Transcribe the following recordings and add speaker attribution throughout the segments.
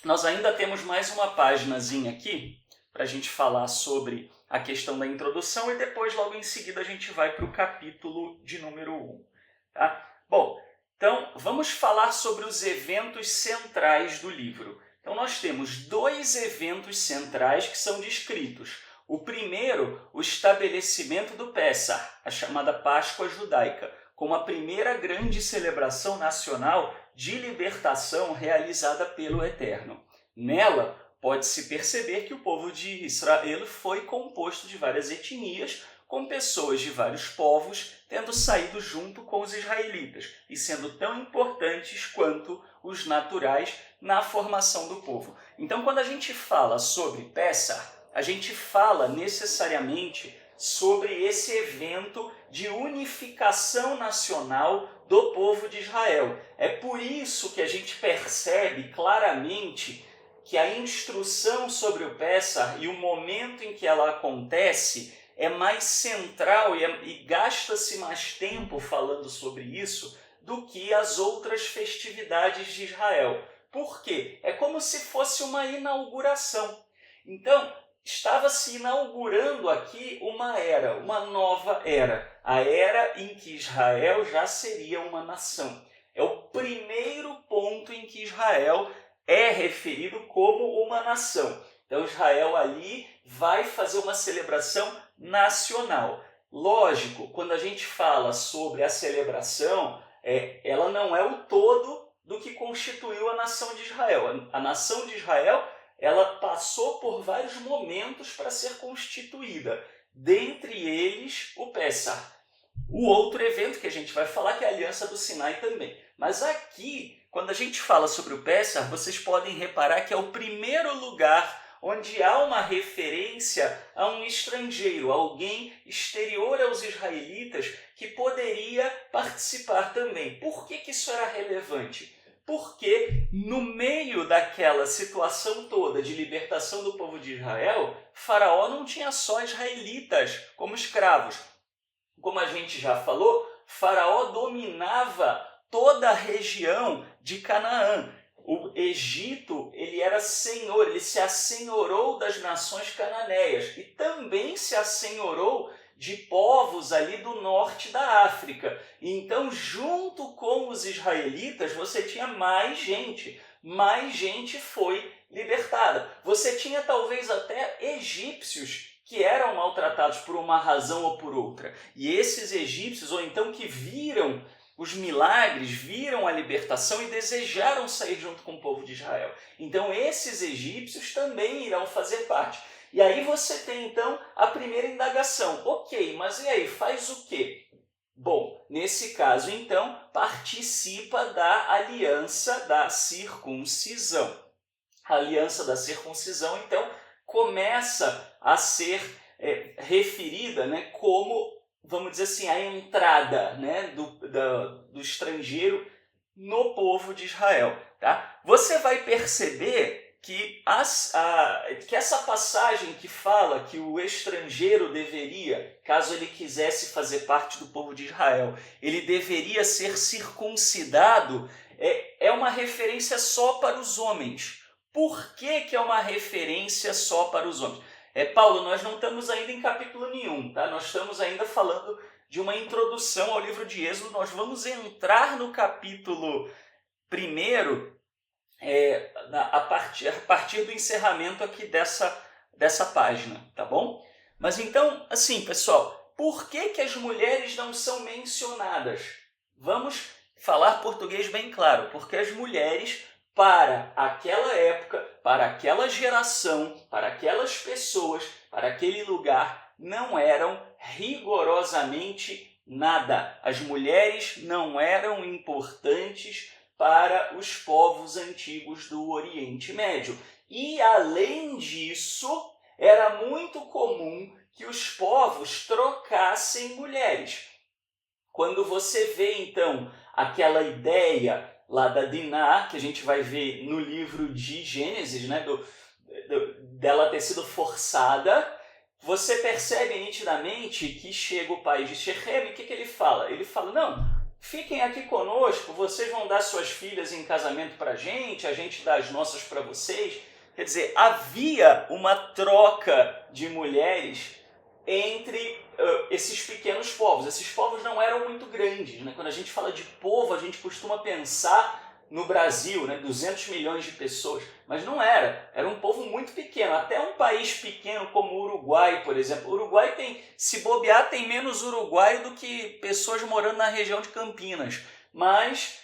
Speaker 1: Nós ainda temos mais uma paginazinha aqui para a gente falar sobre a questão da introdução e depois, logo em seguida, a gente vai para o capítulo de número 1. Tá? Bom, então vamos falar sobre os eventos centrais do livro. Então nós temos 2 eventos centrais que são descritos. O primeiro, o estabelecimento do Pessah, a chamada Páscoa Judaica, como a primeira grande celebração nacional de libertação realizada pelo Eterno. Nela, pode-se perceber que o povo de Israel foi composto de várias etnias, com pessoas de vários povos tendo saído junto com os israelitas e sendo tão importantes quanto os naturais na formação do povo. Então, quando a gente fala sobre Pessah, a gente fala necessariamente sobre esse evento de unificação nacional do povo de Israel. É por isso que a gente percebe claramente que a instrução sobre o Pessah e o momento em que ela acontece é mais central e gasta-se mais tempo falando sobre isso do que as outras festividades de Israel. Por quê? É como se fosse uma inauguração. Então, estava se inaugurando aqui uma era, uma nova era. A era em que Israel já seria uma nação. É o primeiro ponto em que Israel é referido como uma nação. Então Israel ali vai fazer uma celebração nacional. Lógico, quando a gente fala sobre a celebração, ela não é o todo do que constituiu a nação de Israel. A nação de Israel, ela passou por vários momentos para ser constituída. Dentre eles, o Pessah. O outro evento que a gente vai falar que é a Aliança do Sinai também. Mas aqui, quando a gente fala sobre o Pessah, vocês podem reparar que é o primeiro lugar onde há uma referência a um estrangeiro, alguém exterior aos israelitas que poderia participar também. Por que isso era relevante? Porque no meio daquela situação toda de libertação do povo de Israel, Faraó não tinha só israelitas como escravos. Como a gente já falou, Faraó dominava toda a região de Canaã. O Egito, ele era senhor, ele se assenhorou das nações cananeias e também se assenhorou de povos ali do norte da África. Então, junto com os israelitas, você tinha mais gente foi libertada. Você tinha talvez até egípcios que eram maltratados por uma razão ou por outra. E esses egípcios, ou então que viram os milagres, viram a libertação e desejaram sair junto com o povo de Israel. Então esses egípcios também irão fazer parte. E aí você tem então a primeira indagação. Ok, mas e aí, faz o quê? Bom, nesse caso então, participa da aliança da circuncisão. A aliança da circuncisão então começa a ser referida, como, vamos dizer assim, a entrada, do estrangeiro no povo de Israel. Tá? Você vai perceber que essa passagem que fala que o estrangeiro deveria, caso ele quisesse fazer parte do povo de Israel, ele deveria ser circuncidado, é uma referência só para os homens. Por que é uma referência só para os homens? Paulo, nós não estamos ainda em capítulo nenhum, tá? Nós estamos ainda falando de uma introdução ao livro de Êxodo. Nós vamos entrar no capítulo 1 a partir do encerramento aqui dessa página, tá bom? Mas então, assim, pessoal, por que as mulheres não são mencionadas? Vamos falar português bem claro, porque as mulheres, para aquela época, para aquela geração, para aquelas pessoas, para aquele lugar, não eram rigorosamente nada. As mulheres não eram importantes para os povos antigos do Oriente Médio. E, além disso, era muito comum que os povos trocassem mulheres. Quando você vê, então, aquela ideia lá da Diná, que a gente vai ver no livro de Gênesis, dela ter sido forçada, você percebe nitidamente que chega o pai de Shechem e o que ele fala? Ele fala, não, fiquem aqui conosco, vocês vão dar suas filhas em casamento para a gente dá as nossas para vocês. Quer dizer, havia uma troca de mulheres entre esses pequenos povos. Esses povos não eram muito grandes, né? Quando a gente fala de povo, a gente costuma pensar no Brasil, né? 200 milhões de pessoas, mas não era. Era um povo muito pequeno. Até um país pequeno como o Uruguai, por exemplo. O Uruguai tem, se bobear, tem menos uruguaio do que pessoas morando na região de Campinas. Mas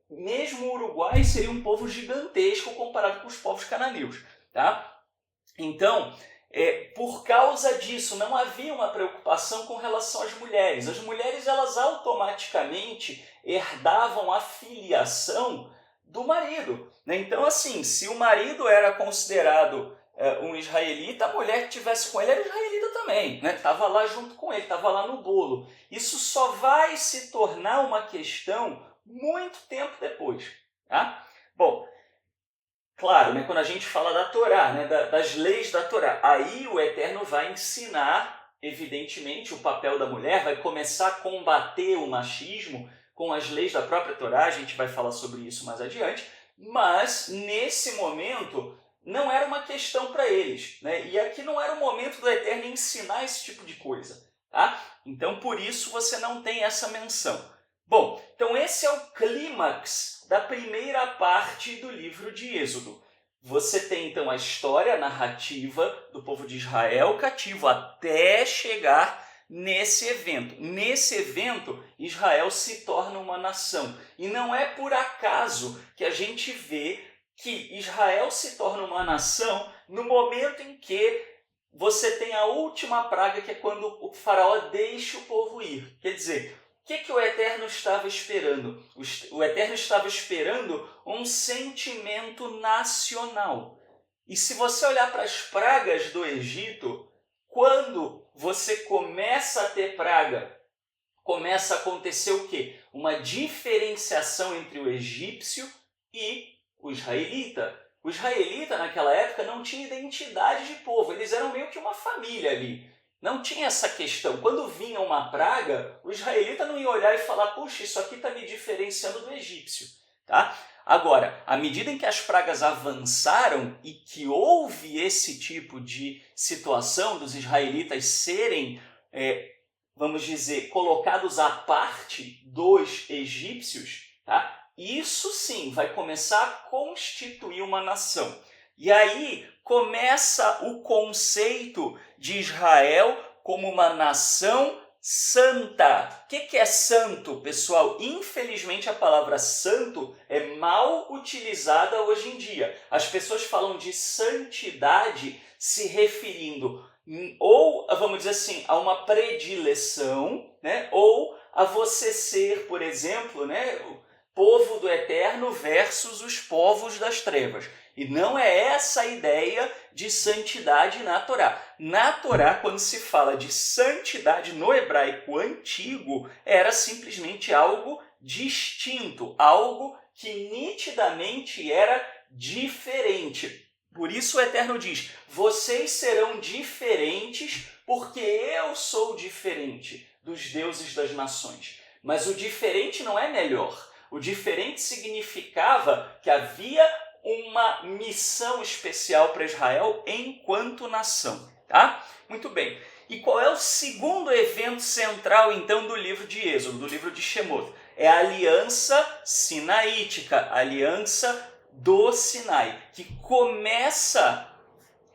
Speaker 1: mesmo o Uruguai seria um povo gigantesco comparado com os povos cananeus, tá? Então, por causa disso, não havia uma preocupação com relação às mulheres. As mulheres, elas automaticamente herdavam a filiação do marido, né? Então, assim, se o marido era considerado um israelita, a mulher que estivesse com ele era israelita também, né? Estava lá junto com ele, estava lá no bolo. Isso só vai se tornar uma questão muito tempo depois, tá? Bom, claro, né, quando a gente fala da Torá, né, das leis da Torá, aí o Eterno vai ensinar, evidentemente, o papel da mulher, vai começar a combater o machismo com as leis da própria Torá, a gente vai falar sobre isso mais adiante, mas nesse momento não era uma questão para eles, né? E aqui não era o momento do Eterno ensinar esse tipo de coisa, tá? Então por isso você não tem essa menção. Bom, então esse é o clímax da primeira parte do livro de Êxodo. Você tem então a história, a narrativa do povo de Israel cativo até chegar nesse evento. Nesse evento, Israel se torna uma nação. E não é por acaso que a gente vê que Israel se torna uma nação no momento em que você tem a última praga, que é quando o faraó deixa o povo ir. Quer dizer, o que o Eterno estava esperando? O Eterno estava esperando um sentimento nacional. E se você olhar para as pragas do Egito, quando você começa a ter praga, começa a acontecer o quê? Uma diferenciação entre o egípcio e o israelita. O israelita, naquela época, não tinha identidade de povo. Eles eram meio que uma família ali. Não tinha essa questão. Quando vinha uma praga, o israelita não ia olhar e falar: puxa, isso aqui está me diferenciando do egípcio. Tá? Agora, à medida em que as pragas avançaram e que houve esse tipo de situação dos israelitas serem, vamos dizer, colocados à parte dos egípcios, tá? Isso sim vai começar a constituir uma nação. E aí começa o conceito de Israel como uma nação santa. O que é santo, pessoal? Infelizmente a palavra santo é mal utilizada hoje em dia. As pessoas falam de santidade se referindo ou, vamos dizer assim, a uma predileção, né? Ou a você ser, por exemplo, né, o povo do Eterno versus os povos das trevas. E não é essa a ideia de santidade na Torá. Na Torá, quando se fala de santidade no hebraico antigo, era simplesmente algo distinto, algo que nitidamente era diferente. Por isso o Eterno diz: vocês serão diferentes porque eu sou diferente dos deuses das nações. Mas o diferente não é melhor. O diferente significava que havia uma missão especial para Israel enquanto nação, tá? Muito bem. E qual é o segundo evento central, então, do livro de Êxodo, do livro de Shemot? É a aliança sinaítica, a aliança do Sinai, que começa,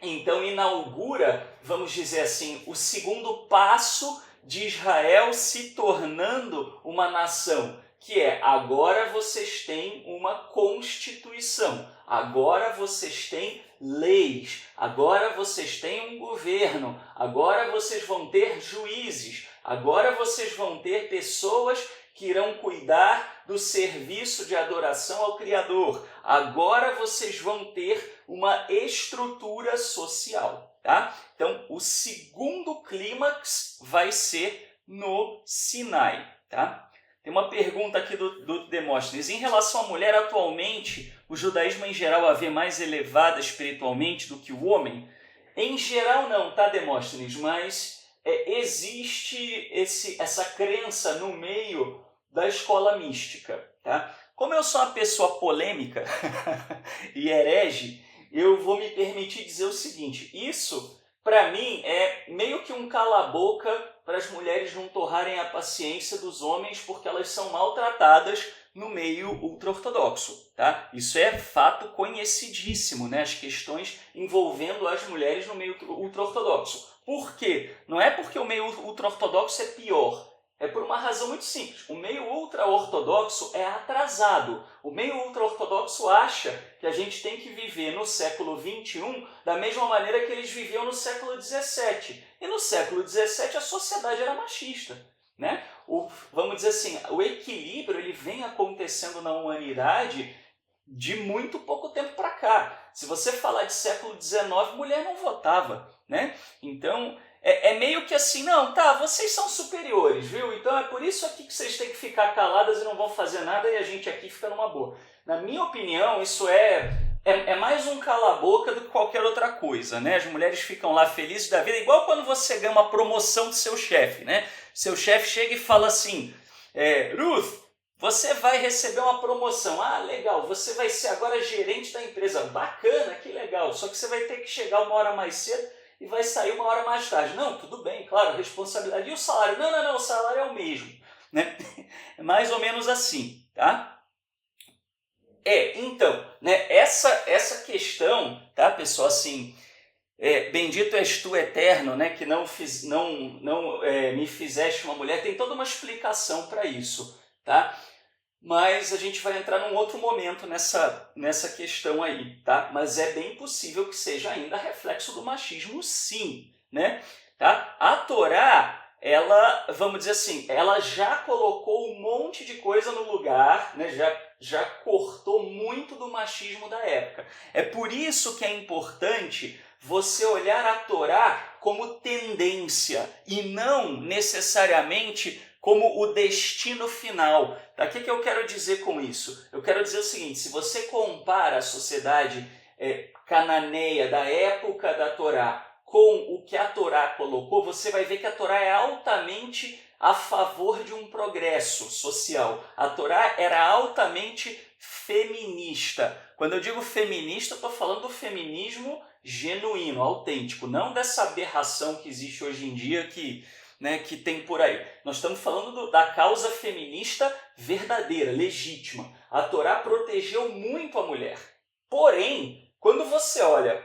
Speaker 1: então inaugura, vamos dizer assim, o segundo passo de Israel se tornando uma nação, que é: agora vocês têm uma constituição, agora vocês têm leis, agora vocês têm um governo, agora vocês vão ter juízes, agora vocês vão ter pessoas que irão cuidar do serviço de adoração ao Criador, agora vocês vão ter uma estrutura social, tá? Então, o segundo clímax vai ser no Sinai, tá? Tem uma pergunta aqui do Demóstenes. Em relação à mulher, atualmente, o judaísmo em geral a vê mais elevada espiritualmente do que o homem? Em geral não, tá, Demóstenes? Mas existe essa crença no meio da escola mística, tá? Como eu sou uma pessoa polêmica e herege, eu vou me permitir dizer o seguinte: isso, para mim, é meio que um cala-boca para as mulheres não torrarem a paciência dos homens porque elas são maltratadas no meio ultra-ortodoxo, tá? Isso é fato conhecidíssimo, né? As questões envolvendo as mulheres no meio ultra-ortodoxo. Por quê? Não é porque o meio ultra-ortodoxo é pior. É por uma razão muito simples. O meio ultra-ortodoxo é atrasado. O meio ultra-ortodoxo acha que a gente tem que viver no século XXI da mesma maneira que eles viviam no século XVII. E no século XVII a sociedade era machista, né? Vamos dizer assim, o equilíbrio ele vem acontecendo na humanidade de muito pouco tempo para cá. Se você falar de século XIX, mulher não votava, né? Então, é meio que assim, não, tá, vocês são superiores, viu? Então é por isso aqui que vocês têm que ficar caladas e não vão fazer nada e a gente aqui fica numa boa. Na minha opinião, isso é mais um cala-boca do que qualquer outra coisa, né? As mulheres ficam lá felizes da vida, igual quando você ganha uma promoção do seu chefe, né? Seu chefe chega e fala assim, Ruth, você vai receber uma promoção. Ah, legal, você vai ser agora gerente da empresa. Bacana, que legal. Só que você vai ter que chegar uma hora mais cedo e vai sair uma hora mais tarde. Não, tudo bem, claro, responsabilidade. E o salário? Não, o salário é o mesmo, né? É mais ou menos assim, tá? Então, né, essa questão, tá, pessoal, assim, bendito és tu, eterno, né, que não me fizeste uma mulher, tem toda uma explicação para isso, tá? Mas a gente vai entrar num outro momento nessa questão aí, tá? Mas é bem possível que seja ainda reflexo do machismo, sim, né? Tá? A Torá, ela, vamos dizer assim, ela já colocou um monte de coisa no lugar, né? Já cortou muito do machismo da época. É por isso que é importante você olhar a Torá como tendência e não necessariamente como o destino final. Tá? O que eu quero dizer com isso? Eu quero dizer o seguinte, se você compara a sociedade cananeia da época da Torá com o que a Torá colocou, você vai ver que a Torá é altamente a favor de um progresso social. A Torá era altamente feminista. Quando eu digo feminista, eu estou falando do feminismo genuíno, autêntico, não dessa aberração que existe hoje em dia que tem por aí. Nós estamos falando da causa feminista verdadeira, legítima. A Torá protegeu muito a mulher. Porém, quando você olha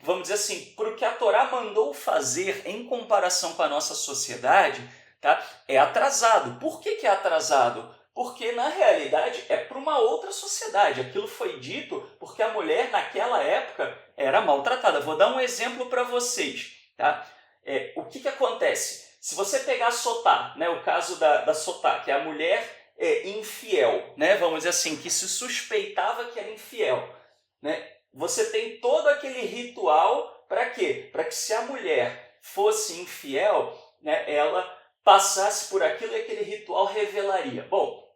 Speaker 1: vamos dizer assim, para o que a Torá mandou fazer em comparação com a nossa sociedade, tá? É atrasado. Por que é atrasado? Porque, na realidade, é para uma outra sociedade. Aquilo foi dito porque a mulher, naquela época, era maltratada. Vou dar um exemplo para vocês, tá? O que acontece? Se você pegar a Sotá, né, o caso da Sotá, que é a mulher infiel, né, vamos dizer assim, que se suspeitava que era infiel, né, você tem todo aquele ritual para quê? Para que se a mulher fosse infiel, né, ela passasse por aquilo e aquele ritual revelaria. Bom,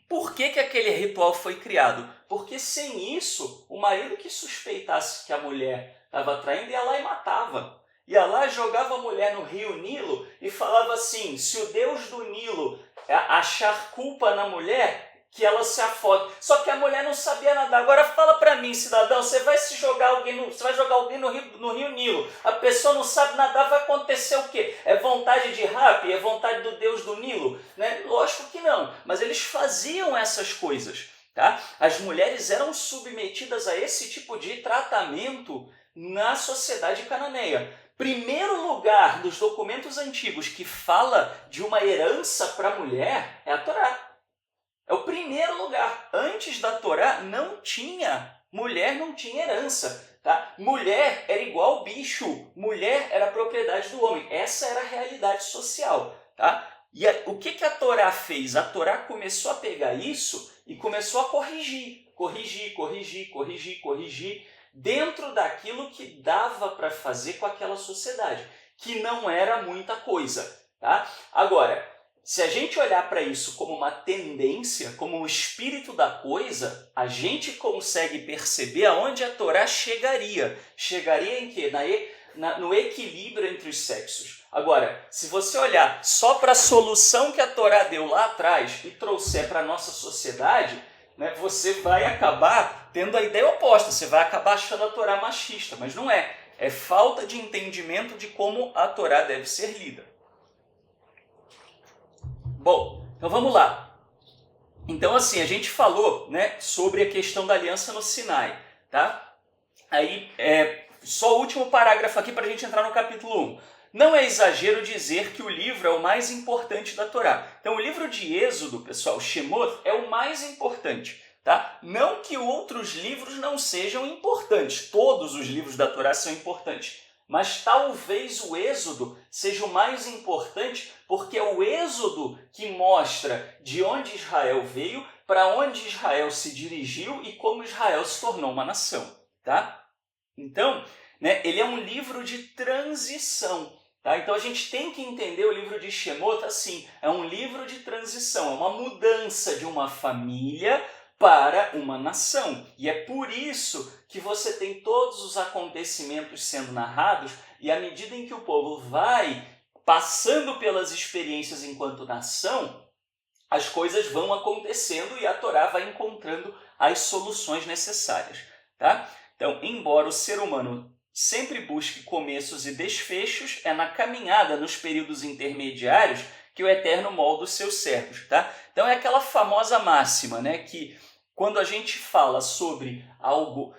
Speaker 1: por que aquele ritual foi criado? Porque sem isso, o marido que suspeitasse que a mulher estava traindo ia lá e matava. Ia lá, jogava a mulher no rio Nilo e falava assim, se o Deus do Nilo achar culpa na mulher, que ela se afogue. Só que a mulher não sabia nadar. Agora fala para mim, cidadão, você vai jogar alguém no rio Nilo. A pessoa não sabe nadar, vai acontecer o quê? É vontade de Rapi? É vontade do Deus do Nilo? Né? Lógico que não, mas eles faziam essas coisas. Tá? As mulheres eram submetidas a esse tipo de tratamento na sociedade cananeia. Primeiro lugar dos documentos antigos que fala de uma herança para a mulher é a Torá. É o primeiro lugar. Antes da Torá mulher não tinha herança. Tá? Mulher era igual bicho. Mulher era propriedade do homem. Essa era a realidade social. Tá? E o que a Torá fez? A Torá começou a pegar isso e começou a corrigir, dentro daquilo que dava para fazer com aquela sociedade, que não era muita coisa. Tá? Agora, se a gente olhar para isso como uma tendência, como o espírito da coisa, a gente consegue perceber aonde a Torá chegaria. Chegaria em quê? no equilíbrio entre os sexos. Agora, se você olhar só para a solução que a Torá deu lá atrás e trouxer para a nossa sociedade, né, você vai acabar tendo a ideia oposta, você vai acabar achando a Torá machista, mas não é. É falta de entendimento de como a Torá deve ser lida. Bom, então vamos lá. Então assim, a gente falou, né, sobre a questão da aliança no Sinai, tá? Aí, só o último parágrafo aqui para a gente entrar no capítulo 1. Não é exagero dizer que o livro é o mais importante da Torá. Então o livro de Êxodo, pessoal, Shemot, é o mais importante. Tá? Não que outros livros não sejam importantes, todos os livros da Torá são importantes, mas talvez o Êxodo seja o mais importante porque é o Êxodo que mostra de onde Israel veio, para onde Israel se dirigiu e como Israel se tornou uma nação. Tá? Então, né, ele é um livro de transição. Tá? Então a gente tem que entender o livro de Shemot assim, é um livro de transição, é uma mudança de uma família para uma nação. E é por isso que você tem todos os acontecimentos sendo narrados e à medida em que o povo vai passando pelas experiências enquanto nação, as coisas vão acontecendo e a Torá vai encontrando as soluções necessárias. Tá? Então, embora o ser humano sempre busque começos e desfechos, é na caminhada, nos períodos intermediários, que o Eterno molda os seus servos. Tá? Então é aquela famosa máxima, né, que quando a gente fala sobre algo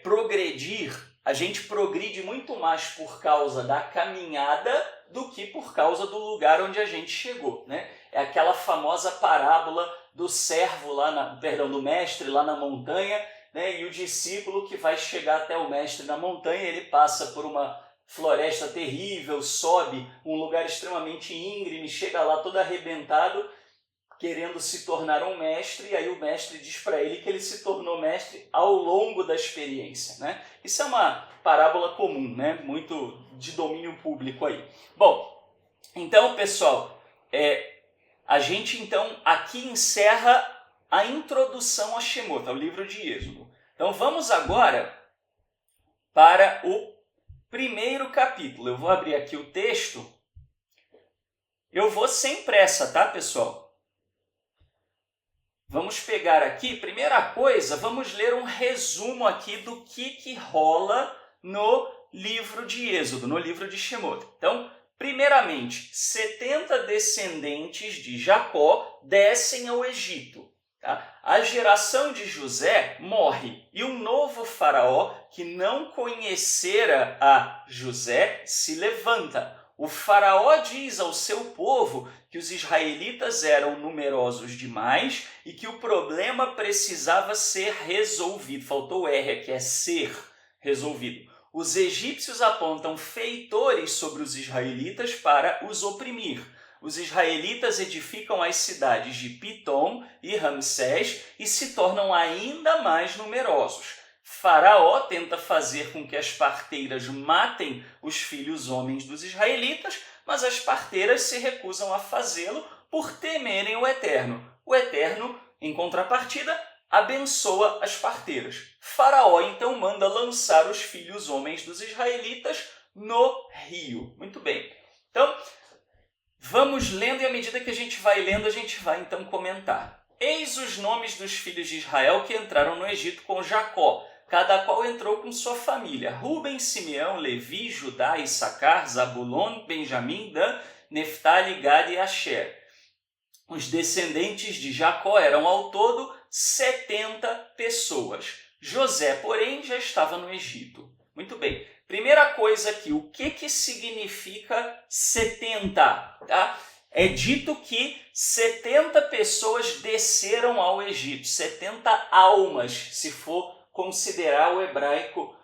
Speaker 1: progredir, a gente progride muito mais por causa da caminhada do que por causa do lugar onde a gente chegou. Né? É aquela famosa parábola do servo do mestre lá na montanha, né? E o discípulo que vai chegar até o mestre na montanha, ele passa por uma floresta terrível, sobe um lugar extremamente íngreme, chega lá todo arrebentado, querendo se tornar um mestre, e aí o mestre diz para ele que ele se tornou mestre ao longo da experiência. Né? Isso é uma parábola comum, né? Muito de domínio público aí. Bom, então, pessoal, a gente então aqui encerra a introdução a Shemot, ao livro de Êxodo. Então vamos agora para o primeiro capítulo. Eu vou abrir aqui o texto. Eu vou sem pressa, tá, pessoal? Vamos pegar aqui, primeira coisa, vamos ler um resumo aqui do que rola no livro de Êxodo, no livro de Shemot. Então, primeiramente, 70 descendentes de Jacó descem ao Egito. Tá? A geração de José morre e um novo faraó que não conhecera a José se levanta. O faraó diz ao seu povo que os israelitas eram numerosos demais e que o problema precisava ser resolvido. Faltou o R aqui, é ser resolvido. Os egípcios apontam feitores sobre os israelitas para os oprimir. Os israelitas edificam as cidades de Pitom e Ramsés e se tornam ainda mais numerosos. Faraó tenta fazer com que as parteiras matem os filhos homens dos israelitas, mas as parteiras se recusam a fazê-lo por temerem o Eterno. O Eterno, em contrapartida, abençoa as parteiras. Faraó então manda lançar os filhos homens dos israelitas no rio. Muito bem. Então, vamos lendo e à medida que a gente vai lendo, a gente vai então comentar. Eis os nomes dos filhos de Israel que entraram no Egito com Jacó. Cada qual entrou com sua família. Ruben, Simeão, Levi, Judá, Issacar, Zabulon, Benjamim, Dan, Neftali, Gad e Asher. Os descendentes de Jacó eram ao todo 70 pessoas. José, porém, já estava no Egito. Muito bem. Primeira coisa aqui, o que significa 70? Tá? É dito que 70 pessoas desceram ao Egito. 70 almas, se for considerar o hebraico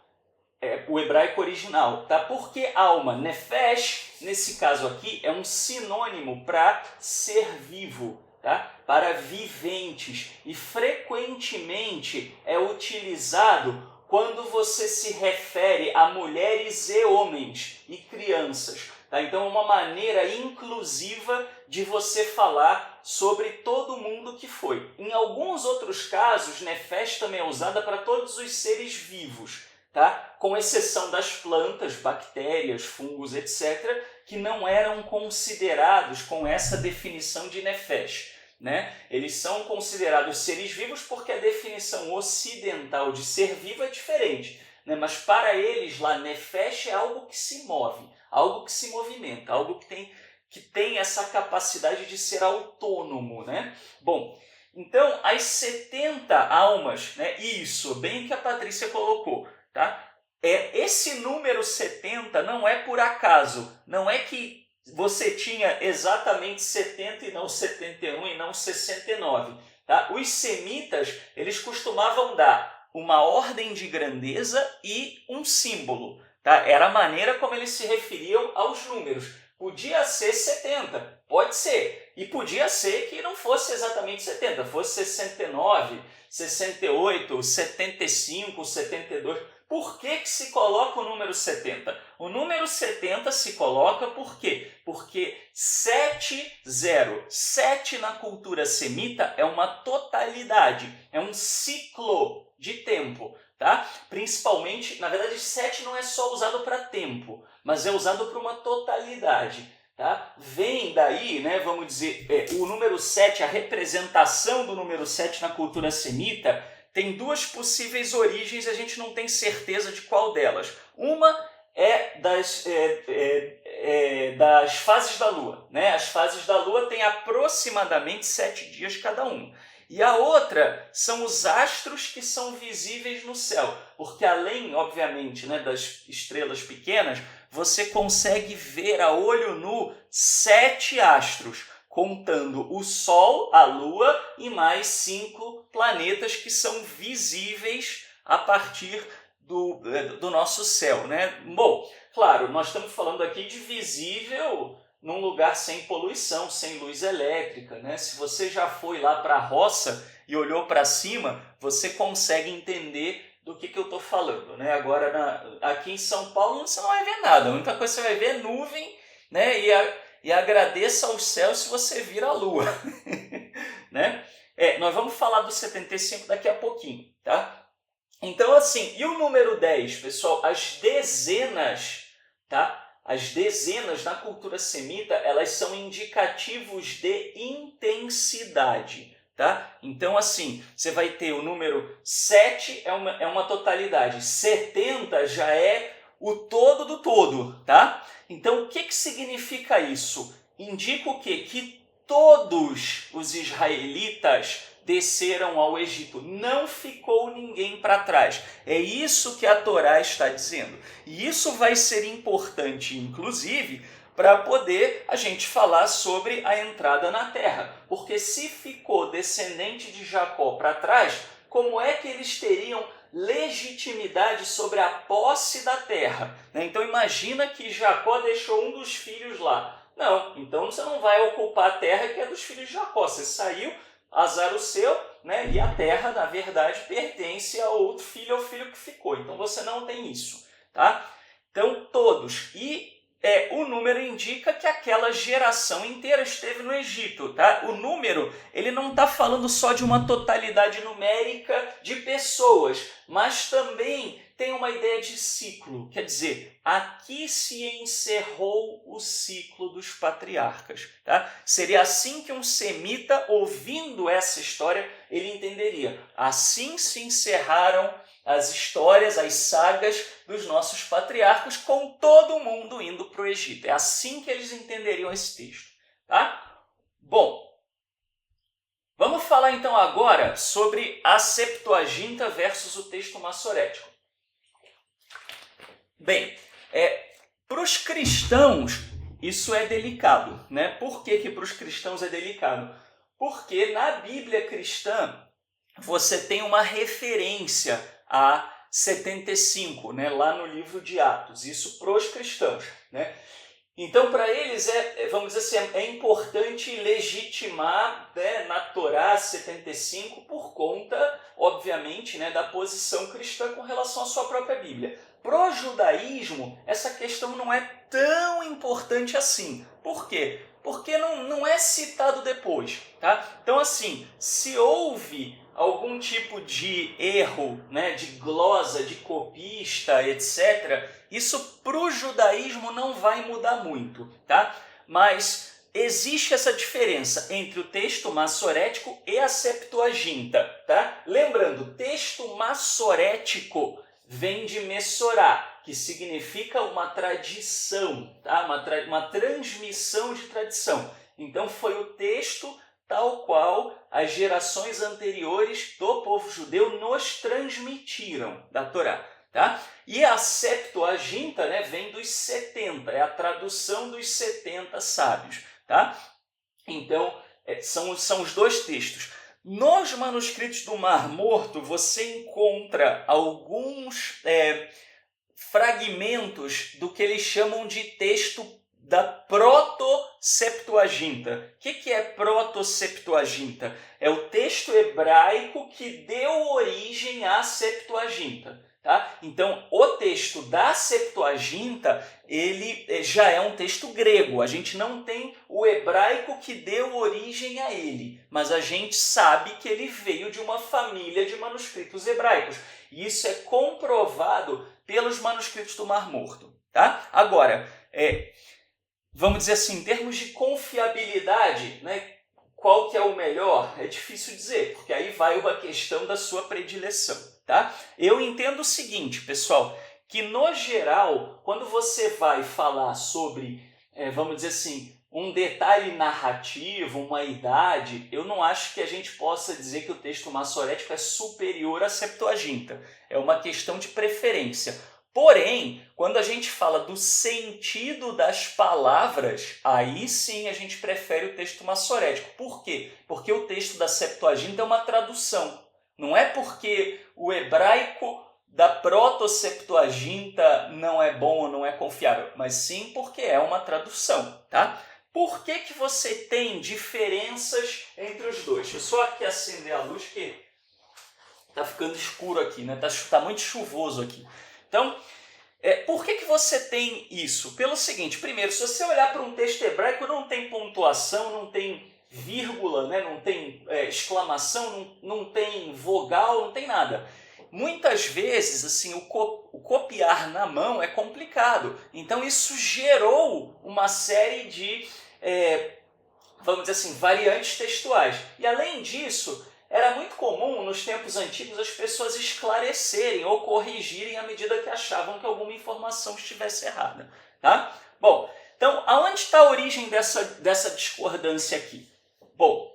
Speaker 1: original. Tá? Por que alma? Nefesh, nesse caso aqui, é um sinônimo para ser vivo, tá? Para viventes. E frequentemente é utilizado quando você se refere a mulheres e homens e crianças. Tá? Então é uma maneira inclusiva de você falar sobre todo mundo que foi. Em alguns outros casos, Nefesh também é usada para todos os seres vivos. tá? Com exceção das plantas, bactérias, fungos, etc., que não eram considerados com essa definição de nefesh, né? Eles são considerados seres vivos porque a definição ocidental de ser vivo é diferente, né? Mas para eles lá, nefesh é algo que se move, algo que se movimenta, algo que tem essa capacidade de ser autônomo, né? Bom, então as 70 almas, né? Isso, bem que a Patrícia colocou, tá? Esse número 70 não é por acaso, não é que você tinha exatamente 70 e não 71 e não 69. Tá? Os semitas, eles costumavam dar uma ordem de grandeza e um símbolo. Tá? Era a maneira como eles se referiam aos números. Podia ser 70, pode ser. E podia ser que não fosse exatamente 70, fosse 69, 68, 75, 72. Por que se coloca o número 70? O número 70 se coloca por quê? Porque 7 na cultura semita é uma totalidade, é um ciclo de tempo. Tá? Principalmente, na verdade, 7 não é só usado para tempo, mas é usado para uma totalidade. Tá? Vem daí, né, vamos dizer, o número 7, a representação do número 7 na cultura semita, tem duas possíveis origens e a gente não tem certeza de qual delas. Uma é das fases da Lua. Né? As fases da Lua têm aproximadamente 7 dias cada uma. E a outra são os astros que são visíveis no céu. Porque além, obviamente, né, das estrelas pequenas, você consegue ver a olho nu 7 astros, contando o Sol, a Lua e mais 5 planetas que são visíveis a partir do nosso céu, né? Bom, claro, nós estamos falando aqui de visível num lugar sem poluição, sem luz elétrica, né? Se você já foi lá para a roça e olhou para cima, você consegue entender do que eu estou falando, né? Agora, aqui em São Paulo, você não vai ver nada. A única coisa que você vai ver é nuvem, né? E agradeça aos céus se você vir a lua. Né? Nós vamos falar do 75 daqui a pouquinho, tá? Então, assim, e o número 10, pessoal? As dezenas, tá? As dezenas na cultura semita, elas são indicativos de intensidade. Tá? Então, assim, você vai ter o número 7 é uma totalidade, 70 já é o todo do todo. Tá? Então, o que significa isso? Indica o quê? Que todos os israelitas desceram ao Egito. Não ficou ninguém para trás. É isso que a Torá está dizendo. E isso vai ser importante, inclusive, para poder a gente falar sobre a entrada na terra. Porque se ficou descendente de Jacó para trás, como é que eles teriam legitimidade sobre a posse da terra? Então imagina que Jacó deixou um dos filhos lá. Não, então você não vai ocupar a terra que é dos filhos de Jacó. Você saiu, azar o seu, né? E a terra, na verdade, pertence a outro filho, ao filho que ficou. Então você não tem isso. Tá? Então todos. E o número indica que aquela geração inteira esteve no Egito. Tá? O número ele não está falando só de uma totalidade numérica de pessoas, mas também tem uma ideia de ciclo. Quer dizer, aqui se encerrou o ciclo dos patriarcas. Tá? Seria assim que um semita, ouvindo essa história, ele entenderia. Assim se encerraram as histórias, as sagas dos nossos patriarcas, com todo mundo indo para o Egito. É assim que eles entenderiam esse texto. Tá? Bom, vamos falar então agora sobre a Septuaginta versus o texto massorético. Bem, para os cristãos isso é delicado. Né? Por que para os cristãos é delicado? Porque na Bíblia cristã você tem uma referência a 75, né, lá no livro de Atos, isso para os cristãos. Né? Então, para eles, vamos dizer assim, é importante legitimar, né, na Torá 75 por conta, obviamente, né, da posição cristã com relação à sua própria Bíblia. Para o judaísmo, essa questão não é tão importante assim. Por quê? Porque não é citado depois. Tá? Então, assim, se houve algum tipo de erro, né, de glosa, de copista, etc., isso para o judaísmo não vai mudar muito, tá? Mas existe essa diferença entre o texto massorético e a Septuaginta, tá? Lembrando, texto massorético vem de messorá, que significa uma tradição, tá? Uma transmissão de tradição. Então foi o texto tal qual as gerações anteriores do povo judeu nos transmitiram da Torá. Tá? E a Septuaginta, né, vem dos 70, é a tradução dos 70 sábios. Tá? Então, são os dois textos. Nos manuscritos do Mar Morto, você encontra alguns fragmentos do que eles chamam de texto da proto-septuaginta. O que é proto-septuaginta? É o texto hebraico que deu origem à Septuaginta. Tá? Então, o texto da Septuaginta, ele já é um texto grego. A gente não tem o hebraico que deu origem a ele, mas a gente sabe que ele veio de uma família de manuscritos hebraicos. E isso é comprovado pelos manuscritos do Mar Morto. Tá? Agora, vamos dizer assim, em termos de confiabilidade, né, qual que é o melhor? É difícil dizer, porque aí vai uma questão da sua predileção. Tá? Eu entendo o seguinte, pessoal, que no geral, quando você vai falar sobre, vamos dizer assim, um detalhe narrativo, uma idade, eu não acho que a gente possa dizer que o texto massorético é superior à Septuaginta. É uma questão de preferência. Porém, quando a gente fala do sentido das palavras, aí sim a gente prefere o texto massorético. Por quê? Porque o texto da Septuaginta é uma tradução. Não é porque o hebraico da proto-septuaginta não é bom ou não é confiável, mas sim porque é uma tradução, tá? Por que você tem diferenças entre os dois? Deixa eu só aqui acender a luz que tá ficando escuro aqui, né? Tá muito chuvoso aqui. Então, por que você tem isso? Pelo seguinte, primeiro, se você olhar para um texto hebraico, não tem pontuação, não tem vírgula, né? Não tem exclamação, não tem vogal, não tem nada. Muitas vezes, assim, o copiar na mão é complicado. Então, isso gerou uma série de, vamos dizer assim, variantes textuais. E, além disso, era muito comum, nos tempos antigos, as pessoas esclarecerem ou corrigirem à medida que achavam que alguma informação estivesse errada. Tá? Bom, então, aonde está a origem dessa discordância aqui? Bom,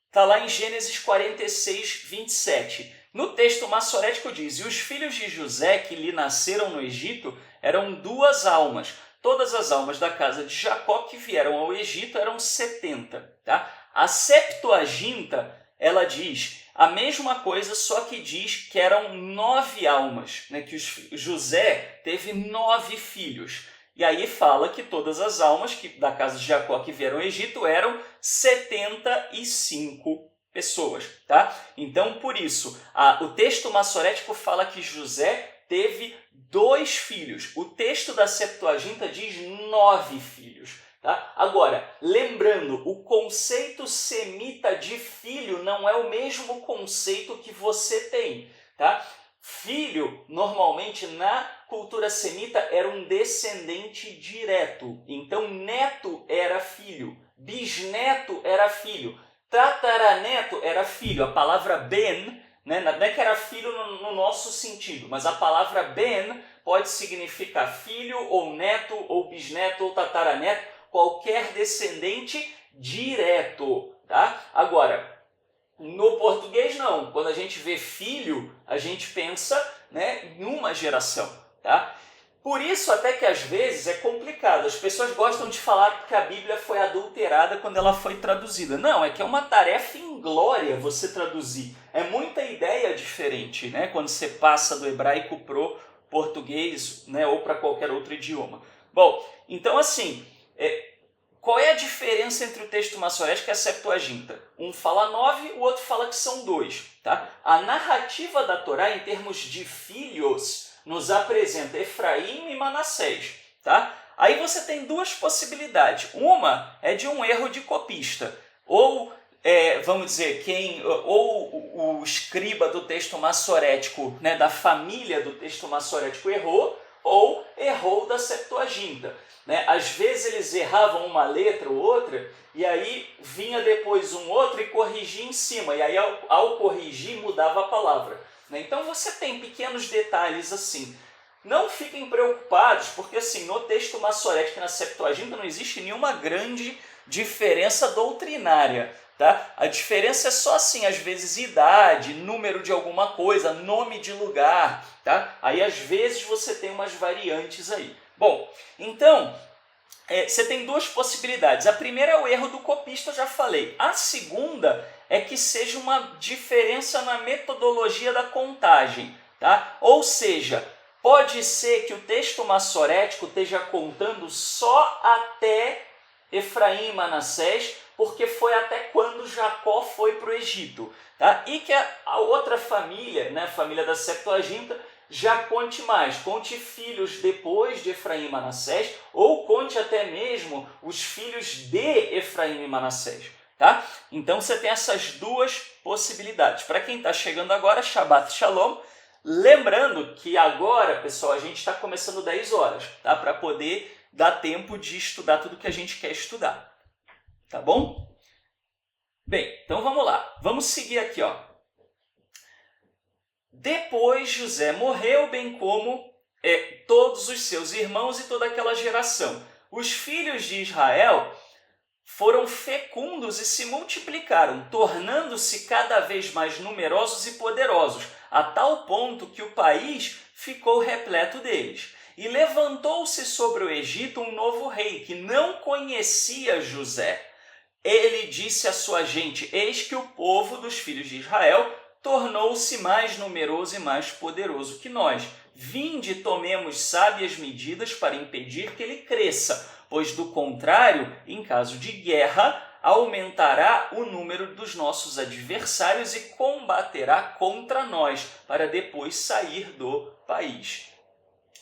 Speaker 1: está lá em Gênesis 46, 27. No texto massorético diz: e os filhos de José que lhe nasceram no Egito eram 2 almas. Todas as almas da casa de Jacó que vieram ao Egito eram 70. Tá? A Septuaginta, ela diz a mesma coisa, só que diz que eram 9 almas, né? Que José teve 9 filhos. E aí fala que todas as almas da casa de Jacó que vieram ao Egito eram 75 pessoas. Tá? Então, por isso, o texto massorético fala que José teve 2 filhos. O texto da Septuaginta diz 9 filhos. Tá? Agora, lembrando, o conceito semita de filho não é o mesmo conceito que você tem. Tá? Filho, normalmente, na cultura semita, era um descendente direto. Então, neto era filho, bisneto era filho, tataraneto era filho. A palavra ben, né, não é que era filho no nosso sentido, mas a palavra ben pode significar filho, ou neto, ou bisneto, ou tataraneto, qualquer descendente direto. Tá? Agora, no português não. Quando a gente vê filho, a gente pensa, né, em uma geração. Tá? Por isso até que às vezes é complicado. As pessoas gostam de falar que a Bíblia foi adulterada quando ela foi traduzida. Não, é que é uma tarefa inglória você traduzir. É muita ideia diferente, né, quando você passa do hebraico pro português, né, ou para qualquer outro idioma. Bom, então assim, qual é a diferença entre o texto massorético e a Septuaginta? Um fala 9, o outro fala que são 2. Tá? A narrativa da Torá, em termos de filhos, nos apresenta Efraim e Manassés. Tá? Aí você tem 2 possibilidades. Uma é de um erro de copista. Ou vamos dizer, ou o escriba do texto massorético, né, da família do texto massorético errou, ou errou da Septuaginta. Né? Às vezes eles erravam uma letra ou outra, e aí vinha depois um outro e corrigia em cima, e aí ao corrigir mudava a palavra. Né? Então você tem pequenos detalhes assim. Não fiquem preocupados, porque assim, no texto massorético e na Septuaginta não existe nenhuma grande diferença doutrinária. Tá? A diferença é só assim, às vezes idade, número de alguma coisa, nome de lugar. Tá? Aí às vezes você tem umas variantes aí. Bom, então você tem duas possibilidades. A primeira é o erro do copista, eu já falei. A segunda é que seja uma diferença na metodologia da contagem. Tá? Ou seja, pode ser que o texto massorético esteja contando só até Efraim e Manassés, porque foi até quando Jacó foi para o Egito. Tá? E que a outra família, né, a família da Septuaginta, já conte mais, conte filhos depois de Efraim e Manassés, ou conte até mesmo os filhos de Efraim e Manassés. Tá? Então você tem essas duas possibilidades. Para quem está chegando agora, Shabbat Shalom. Lembrando que agora, pessoal, a gente está começando 10 horas, tá? Para poder dar tempo de estudar tudo que a gente quer estudar. Tá bom? Bem, então vamos lá. Vamos seguir aqui, ó. Depois José morreu, bem como todos os seus irmãos e toda aquela geração. Os filhos de Israel foram fecundos e se multiplicaram, tornando-se cada vez mais numerosos e poderosos, a tal ponto que o país ficou repleto deles. E levantou-se sobre o Egito um novo rei, que não conhecia José. Ele disse à sua gente: eis que o povo dos filhos de Israel tornou-se mais numeroso e mais poderoso que nós. Vinde, tomemos sábias medidas para impedir que ele cresça, pois do contrário, em caso de guerra, aumentará o número dos nossos adversários e combaterá contra nós, para depois sair do país.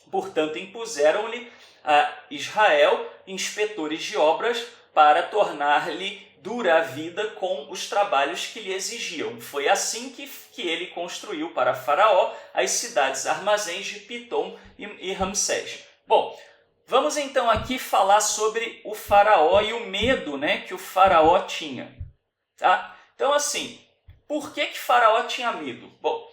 Speaker 1: Portanto, impuseram-lhe a Israel inspetores de obras para tornar-lhe dura a vida com os trabalhos que lhe exigiam. Foi assim que ele construiu para Faraó as cidades armazéns de Pitom e Ramsés. Bom, vamos então aqui falar sobre o Faraó e o medo, né, que o Faraó tinha. Tá? Então, assim, por que Faraó tinha medo? Bom,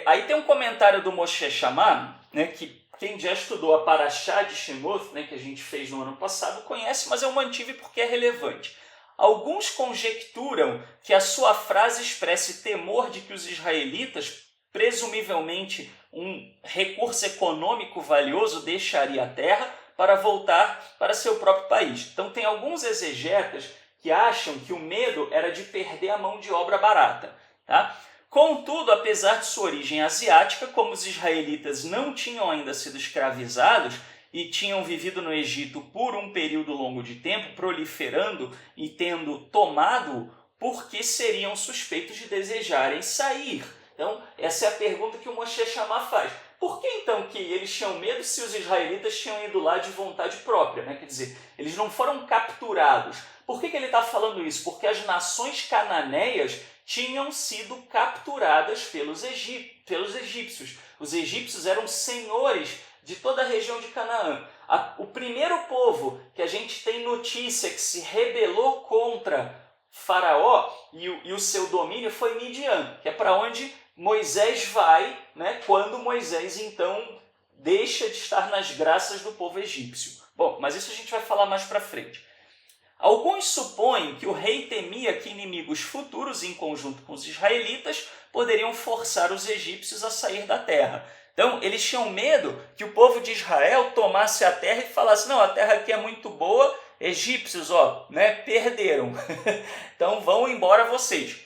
Speaker 1: aí tem um comentário do Moshe Shammah, né, que quem já estudou a Parashá de Shemoth, né, que a gente fez no ano passado, conhece, mas eu mantive porque é relevante. Alguns conjecturam que a sua frase expresse temor de que os israelitas, presumivelmente um recurso econômico valioso, deixaria a terra para voltar para seu próprio país. Então tem alguns exegetas que acham que o medo era de perder a mão de obra barata. Tá? Contudo, apesar de sua origem asiática, como os israelitas não tinham ainda sido escravizados e tinham vivido no Egito por um período longo de tempo, proliferando e tendo tomado, por que seriam suspeitos de desejarem sair? Então, essa é a pergunta que o Moshe Shammah faz. Por que então que eles tinham medo se os israelitas tinham ido lá de vontade própria? Né? Quer dizer, eles não foram capturados. Por que ele está falando isso? Porque as nações cananeias tinham sido capturadas pelos egípcios. Os egípcios eram senhores de toda a região de Canaã. O primeiro povo que a gente tem notícia que se rebelou contra Faraó e o seu domínio foi Midian, que é para onde Moisés vai, né, quando Moisés então deixa de estar nas graças do povo egípcio. Bom, mas isso a gente vai falar mais para frente. Alguns supõem que o rei temia que inimigos futuros, em conjunto com os israelitas, poderiam forçar os egípcios a sair da terra. Então, eles tinham medo que o povo de Israel tomasse a terra e falasse: não, a terra aqui é muito boa, egípcios, perderam. Então, vão embora vocês.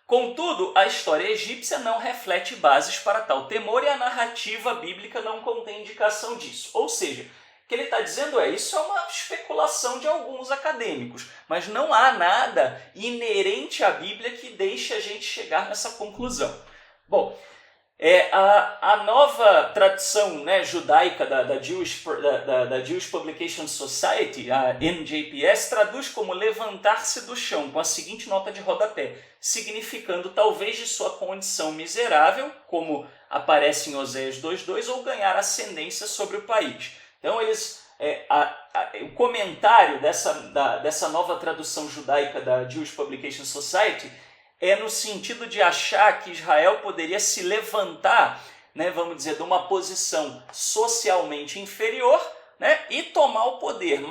Speaker 1: Contudo, a história egípcia não reflete bases para tal temor e a narrativa bíblica não contém indicação disso. Ou seja, o que ele está dizendo isso é uma especulação de alguns acadêmicos, mas não há nada inerente à Bíblia que deixe a gente chegar nessa conclusão. Bom, A nova tradução, né, judaica da Jewish Publication Society, a NJPS, traduz como levantar-se do chão, com a seguinte nota de rodapé, significando talvez de sua condição miserável, como aparece em Oséias 2:2, ou ganhar ascendência sobre o país. Então, o comentário dessa nova tradução judaica da Jewish Publication Society é no sentido de achar que Israel poderia se levantar, né, vamos dizer, de uma posição socialmente inferior, né, e tomar o poder,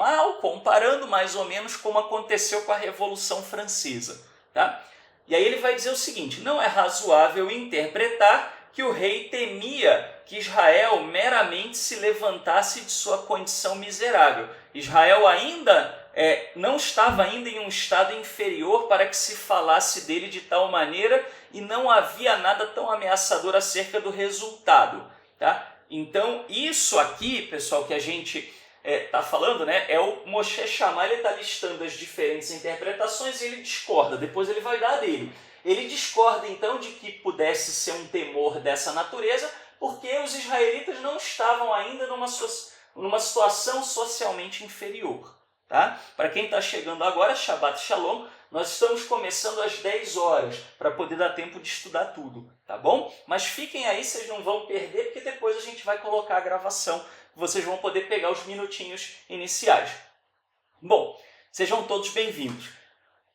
Speaker 1: comparando mais ou menos como aconteceu com a Revolução Francesa. Tá? E aí ele vai dizer o seguinte: não é razoável interpretar que o rei temia que Israel meramente se levantasse de sua condição miserável. Israel ainda não estava ainda em um estado inferior para que se falasse dele de tal maneira e não havia nada tão ameaçador acerca do resultado. Tá? Então, isso aqui, pessoal, que a gente está falando, né, é o Moshe Shammai, ele está listando as diferentes interpretações e ele discorda, depois ele vai dar a dele. Ele discorda, então, de que pudesse ser um temor dessa natureza, porque os israelitas não estavam ainda numa situação socialmente inferior. Tá? Para quem está chegando agora, Shabbat Shalom, nós estamos começando às 10 horas, para poder dar tempo de estudar tudo, tá bom? Mas fiquem aí, vocês não vão perder, porque depois a gente vai colocar a gravação, vocês vão poder pegar os minutinhos iniciais. Bom, sejam todos bem-vindos.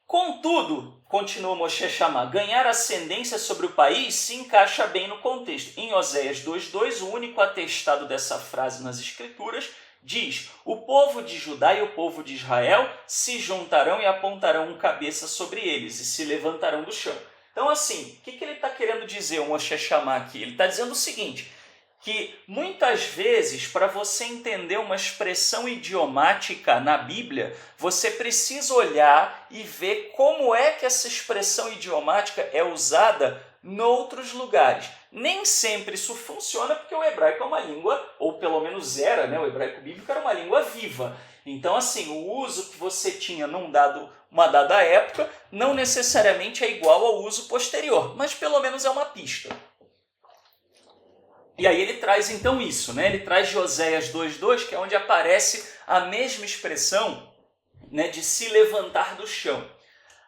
Speaker 1: Contudo, continua Moshe Shammai, ganhar ascendência sobre o país se encaixa bem no contexto. Em Oséias 2:2, o único atestado dessa frase nas Escrituras diz: o povo de Judá e o povo de Israel se juntarão e apontarão um cabeça sobre eles e se levantarão do chão. Então, assim, o que ele está querendo dizer, o Moshe Shammai aqui? Ele está dizendo o seguinte, que muitas vezes, para você entender uma expressão idiomática na Bíblia, você precisa olhar e ver como é que essa expressão idiomática é usada noutros lugares. Nem sempre isso funciona porque o hebraico é uma língua, ou pelo menos era, né? O hebraico bíblico era uma língua viva. Então, assim, o uso que você tinha uma dada época não necessariamente é igual ao uso posterior, mas pelo menos é uma pista. E aí ele traz então isso, né? Ele traz de Oséias 2:2, que é onde aparece a mesma expressão, né, de se levantar do chão.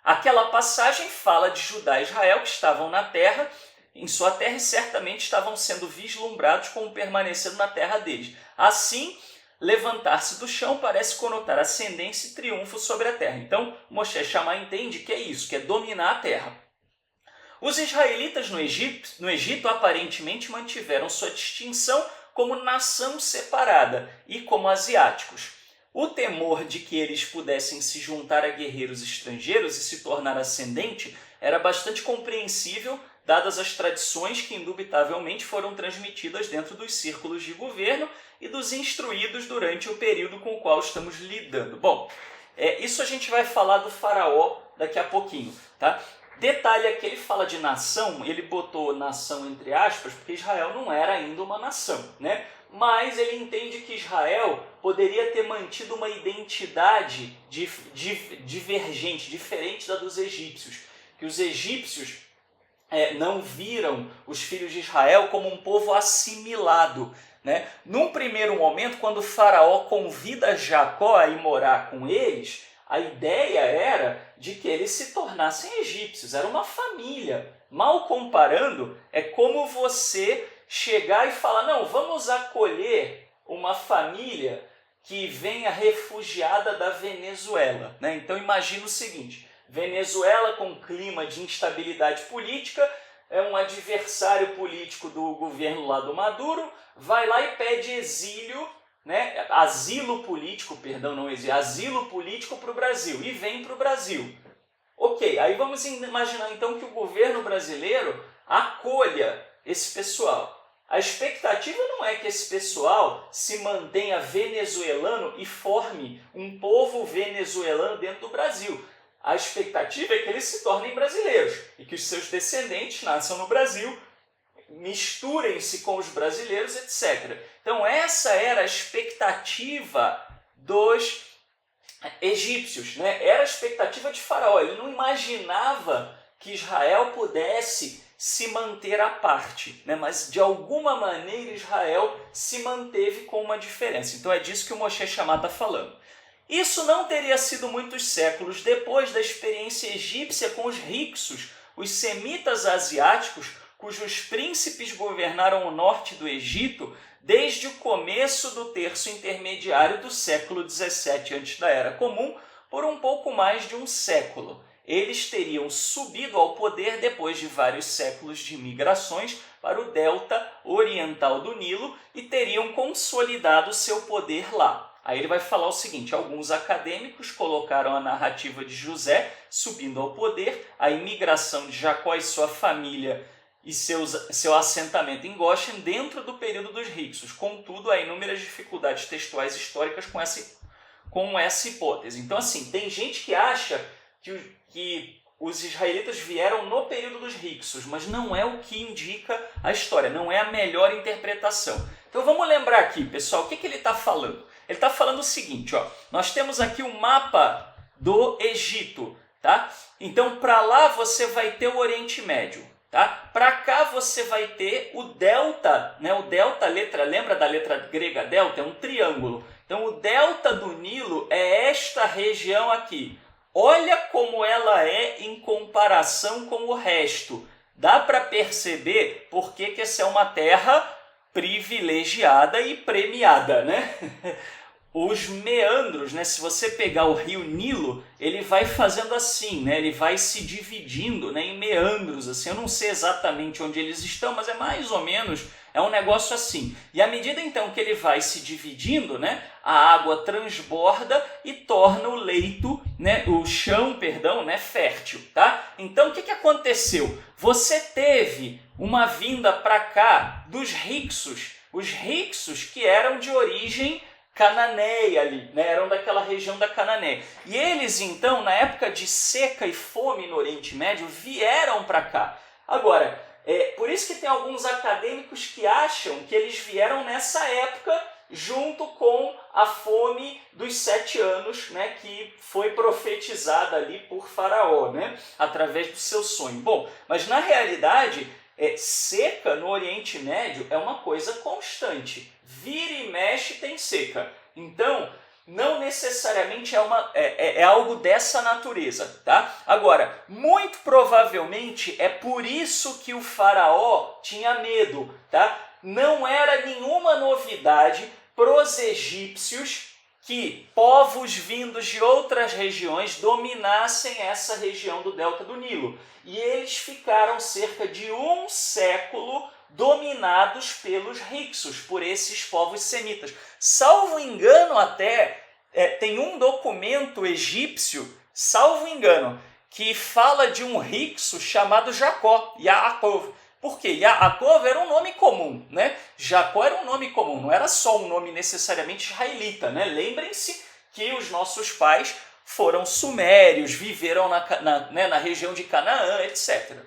Speaker 1: Aquela passagem fala de Judá e Israel que estavam na terra, em sua terra, e certamente estavam sendo vislumbrados como permanecendo na terra deles. Assim, levantar-se do chão parece conotar ascendência e triunfo sobre a terra. Então, Moshe Shammai entende que é isso, que é dominar a terra. Os israelitas no Egito aparentemente mantiveram sua distinção como nação separada e como asiáticos. O temor de que eles pudessem se juntar a guerreiros estrangeiros e se tornar ascendente era bastante compreensível, dadas as tradições que indubitavelmente foram transmitidas dentro dos círculos de governo e dos instruídos durante o período com o qual estamos lidando. Bom, isso a gente vai falar do faraó daqui a pouquinho, tá? Detalhe aqui, ele fala de nação, ele botou nação entre aspas, porque Israel não era ainda uma nação, né? Mas ele entende que Israel poderia ter mantido uma identidade divergente, diferente da dos egípcios. Que os egípcios não viram os filhos de Israel como um povo assimilado, né? Num primeiro momento, quando o faraó convida Jacó a ir morar com eles, a ideia era de que eles se tornassem egípcios, era uma família. Mal comparando, é como você chegar e falar, não, vamos acolher uma família que venha refugiada da Venezuela, né? Então imagina o seguinte, Venezuela com clima de instabilidade política, é um adversário político do governo lá do Maduro, vai lá e pede exílio, né? Asilo político para o Brasil, e vem para o Brasil. Ok, aí vamos imaginar então que o governo brasileiro acolha esse pessoal. A expectativa não é que esse pessoal se mantenha venezuelano e forme um povo venezuelano dentro do Brasil. A expectativa é que eles se tornem brasileiros e que os seus descendentes nasçam no Brasil, misturem-se com os brasileiros, etc. Então essa era a expectativa dos egípcios, né? Era a expectativa de Faraó. Ele não imaginava que Israel pudesse se manter à parte, né? Mas de alguma maneira Israel se manteve com uma diferença. Então é disso que o Moshe Shammah está falando. Isso não teria sido muitos séculos depois da experiência egípcia com os hicsos, os semitas asiáticos, cujos príncipes governaram o norte do Egito desde o começo do terço intermediário do século 17 antes da Era Comum, por um pouco mais de um século. Eles teriam subido ao poder depois de vários séculos de migrações para o delta oriental do Nilo e teriam consolidado seu poder lá. Aí ele vai falar o seguinte: alguns acadêmicos colocaram a narrativa de José subindo ao poder, a imigração de Jacó e sua família e seu assentamento em Goshen dentro do período dos hicsos. Contudo, há inúmeras dificuldades textuais históricas com essa hipótese. Então, assim, tem gente que acha que os israelitas vieram no período dos hicsos, mas não é o que indica a história, não é a melhor interpretação. Então vamos lembrar aqui, pessoal, o que ele está falando? Ele está falando o seguinte, ó, nós temos aqui um mapa do Egito, tá? Então para lá você vai ter o Oriente Médio, tá? Para cá você vai ter o delta, né? O delta, lembra da letra grega delta? É um triângulo. Então o delta do Nilo é esta região aqui. Olha como ela é em comparação com o resto. Dá para perceber por que essa é uma terra privilegiada e premiada, né? Os meandros, né? Se você pegar o rio Nilo, ele vai fazendo assim, né? Ele vai se dividindo, né, em meandros. Assim. Eu não sei exatamente onde eles estão, mas é mais ou menos, é um negócio assim. E à medida então que ele vai se dividindo, né, a água transborda e torna o leito, né, o chão, perdão, né, fértil, tá? Então o que aconteceu? Você teve uma vinda para cá dos hicsos, os hicsos que eram de origem cananeia ali, né? Eram daquela região da Cananéia. E eles então, na época de seca e fome no Oriente Médio, vieram para cá. Agora, por isso que tem alguns acadêmicos que acham que eles vieram nessa época junto com a fome dos 7 anos, né, que foi profetizada ali por Faraó, né, através do seu sonho. Bom, mas na realidade, seca no Oriente Médio é uma coisa constante. Vira e mexe tem seca. Então, não necessariamente é algo dessa natureza, tá? Agora, muito provavelmente é por isso que o faraó tinha medo, tá? Não era nenhuma novidade para os egípcios que povos vindos de outras regiões dominassem essa região do delta do Nilo. E eles ficaram cerca de um século dominados pelos hicsos, por esses povos semitas. Salvo engano até, tem um documento egípcio, salvo engano, que fala de um hicso chamado Jacó, Yaakov. Por quê? Yaakov era um nome comum, né? Jacó era um nome comum, não era só um nome necessariamente israelita, né? Lembrem-se que os nossos pais foram sumérios, viveram na região de Canaã, etc.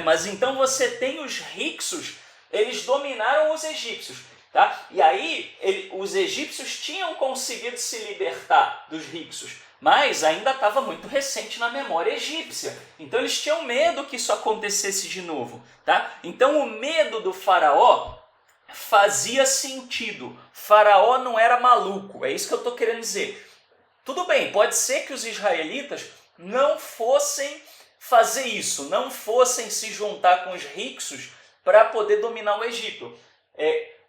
Speaker 1: Mas então você tem os hicsos, eles dominaram os egípcios. Tá? E aí os egípcios tinham conseguido se libertar dos hicsos, mas ainda estava muito recente na memória egípcia. Então eles tinham medo que isso acontecesse de novo. Tá? Então o medo do faraó fazia sentido. Faraó não era maluco, é isso que eu estou querendo dizer. Tudo bem, pode ser que os israelitas não fossem fazer isso, não fossem se juntar com os hicsos para poder dominar o Egito.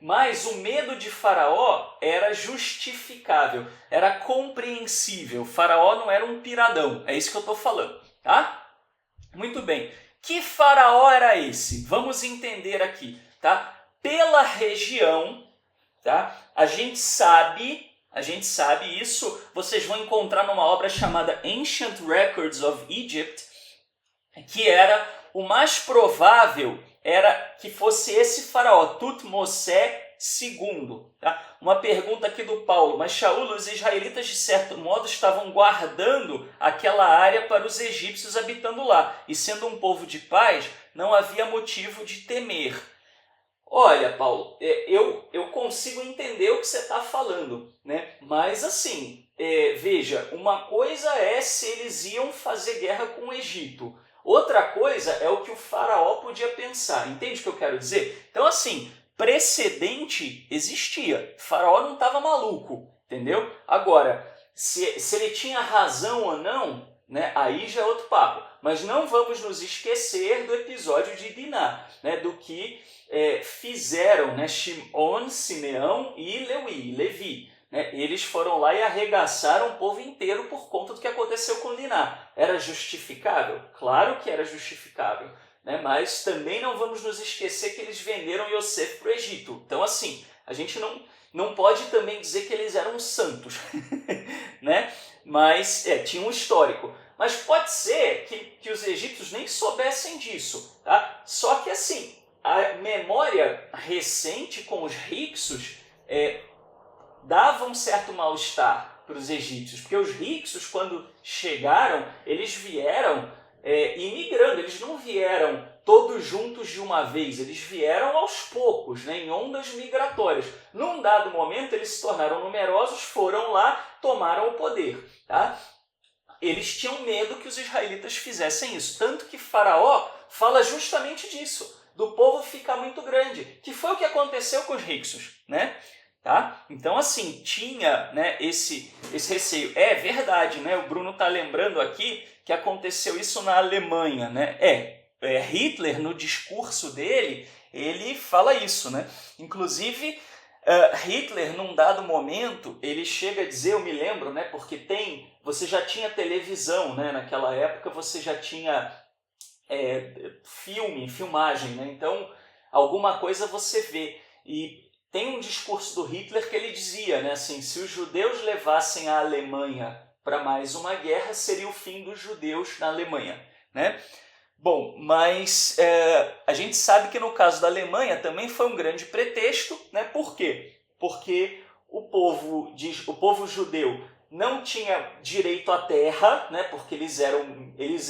Speaker 1: Mas o medo de Faraó era justificável, era compreensível. Faraó não era um piradão, é isso que eu estou falando, tá? Muito bem. Que Faraó era esse? Vamos entender aqui, tá? Pela região, tá? A gente sabe isso, vocês vão encontrar numa obra chamada Ancient Records of Egypt, que era o mais provável era que fosse esse faraó, Tutmosé II. Tá? Uma pergunta aqui do Paulo, mas Shaul, os israelitas de certo modo estavam guardando aquela área para os egípcios habitando lá, e sendo um povo de paz, não havia motivo de temer. Olha, Paulo, eu consigo entender o que você está falando, né? Mas assim, veja, uma coisa é se eles iam fazer guerra com o Egito. Outra coisa é o que o faraó podia pensar. Entende o que eu quero dizer? Então, assim, precedente existia. O faraó não estava maluco, entendeu? Agora, se ele tinha razão ou não, né, aí já é outro papo. Mas não vamos nos esquecer do episódio de Diná, né, do que fizeram, né, Shimon, Simeão e Levi. Né? Eles foram lá e arregaçaram o povo inteiro por conta do que aconteceu com Diná. Era justificável? Claro que era justificável. Né? Mas também não vamos nos esquecer que eles venderam Yosef para o Egito. Então, assim, a gente não pode também dizer que eles eram santos. Né? Mas tinha um histórico. Mas pode ser que os egípcios nem soubessem disso. Tá? Só que, assim, a memória recente com os Hyksos dava um certo mal-estar para os egípcios, porque os Hyksos, quando chegaram, eles vieram imigrando, eles não vieram todos juntos de uma vez, eles vieram aos poucos, né, em ondas migratórias. Num dado momento, eles se tornaram numerosos, foram lá, tomaram o poder. Tá? Eles tinham medo que os israelitas fizessem isso, tanto que Faraó fala justamente disso, do povo ficar muito grande, que foi o que aconteceu com os Hyksos, né? Tá? Então, assim, tinha, né, esse receio. É verdade, né? O Bruno está lembrando aqui que aconteceu isso na Alemanha. Né? Hitler, no discurso dele, ele fala isso. Né? Inclusive, Hitler, num dado momento, ele chega a dizer, eu me lembro, né, porque você já tinha televisão, né? Naquela época você já tinha filmagem, né? Então, alguma coisa você vê. E tem um discurso do Hitler que ele dizia, né, assim, se os judeus levassem a Alemanha para mais uma guerra, seria o fim dos judeus na Alemanha. Né? Bom, mas a gente sabe que no caso da Alemanha também foi um grande pretexto. Né? Por quê? Porque o povo judeu não tinha direito à terra, né, porque eles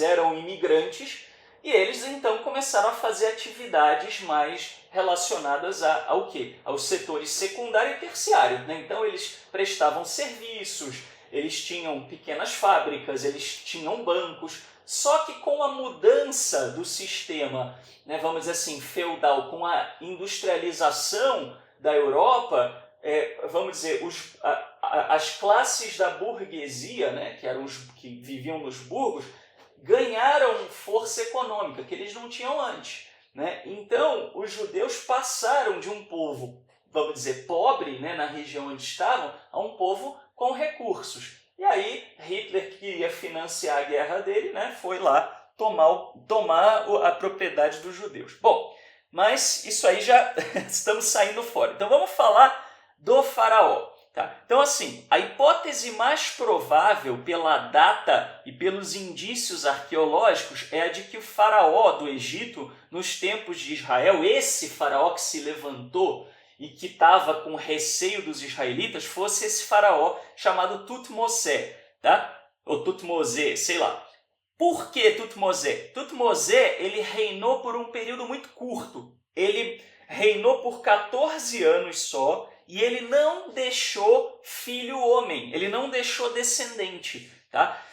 Speaker 1: eram imigrantes, e eles então começaram a fazer atividades mais relacionadas ao quê? Aos setores secundário e terciário. Né? Então eles prestavam serviços, eles tinham pequenas fábricas, eles tinham bancos. Só que com a mudança do sistema, né, vamos dizer assim, feudal, com a industrialização da Europa, vamos dizer, as classes da burguesia, né, que eram os que viviam nos burgos, ganharam força econômica que eles não tinham antes. Né? Então, os judeus passaram de um povo, vamos dizer, pobre, né, na região onde estavam, a um povo com recursos. E aí, Hitler, que queria financiar a guerra dele, né, foi lá tomar a propriedade dos judeus. Bom, mas isso aí já estamos saindo fora. Então, vamos falar do faraó. Tá? Então, assim, a hipótese mais provável pela data e pelos indícios arqueológicos é a de que o faraó do Egito, nos tempos de Israel, esse faraó que se levantou e que estava com receio dos israelitas, fosse esse faraó chamado Tutmosé, tá? Ou Tutmosé, sei lá. Por que Tutmosé? Tutmosé, ele reinou por um período muito curto. Ele reinou por 14 anos só, e ele não deixou filho homem, ele não deixou descendente. Tá?